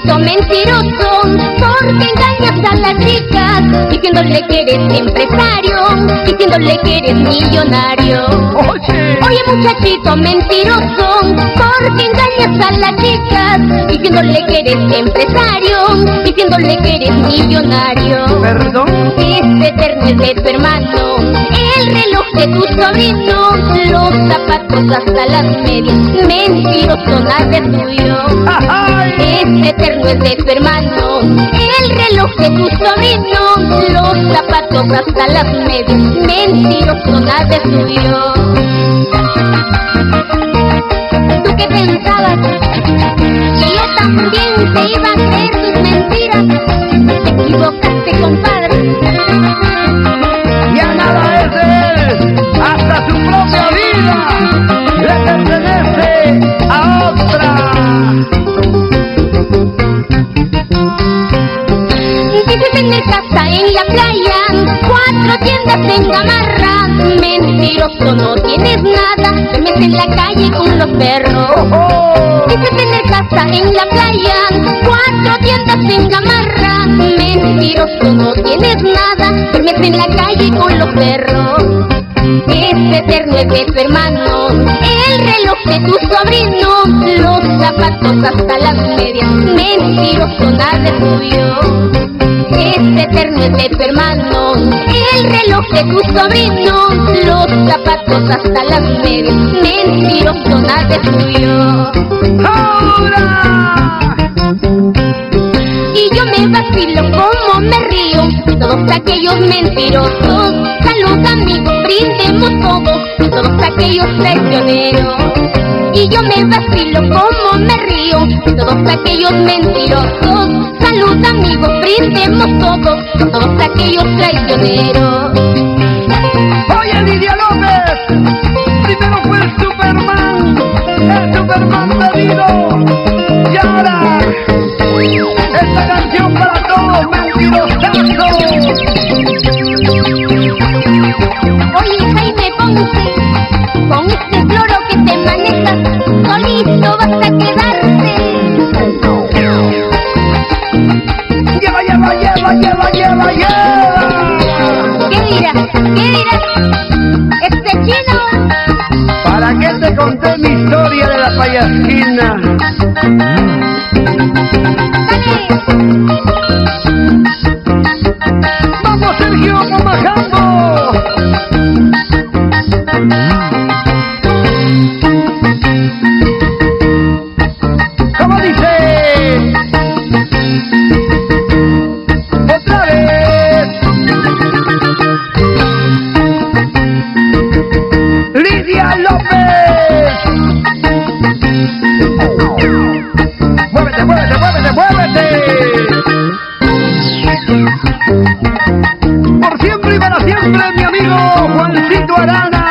muchachito mentiroso, porque engañas a las chicas, diciéndole que eres empresario, diciéndole que eres millonario. Oye, muchachito mentiroso, porque engañas a las chicas, diciéndole que eres empresario, diciéndole que eres millonario. ¿Perdón? Este terno es de tu hermano, el reloj de tu sobrino, los zapatos hasta las medias, mentiroso, nada es tuyo. Este terno es de tu hermano, el reloj de tu sobrino, los zapatos hasta las medias, mentiroso, nada es tuyo. ¿Tú qué pensabas? ¿Que yo también te iba a creer tus mentiras? Te equivocaste, compadre. Ya nada es de él, hasta su propia vida le pertenece a otra. Dices tener casa en la playa, 4 tiendas en Gamarra, mentiroso, no tienes nada, duermes en la calle con los perros. Dices tener casa en la playa, 4 tiendas en Gamarra, mentiroso, no tienes nada, duermes en la calle con los perros. Este terno es de tu hermano, el reloj de tu sobrino, los zapatos hasta las medias, mentiroso, nada es tuyo. Este terno es de tu hermano, el reloj de tu sobrino, los zapatos hasta las medias, mentiroso, nada es tuyo. ¡Ahora! Y yo me vacilo como me río de todos aquellos mentirosos. Salud, amigos, brindemos todos, todos aquellos traicioneros. Y yo me vacilo como me río de todos aquellos mentirosos. Salud, amigos, brindemos todos aquellos traicioneros. Oye, Lidia López, primero fue el Superman pedido, y ahora esta canción para todos mentirosazos. Oye, Jaime Ponce, con este floro que te manejas, solito vas a quedarte. Lleva. ¿Qué dirás? Este chino. ¿Para qué te conté mi historia de la payasquina? ¡Vamos, Sergio, Pomajambo! ¿Cómo dice? ¡Otra vez! ¡Lidia López! ¡Muévete! Por siempre y para siempre, mi amigo Juancito Arana.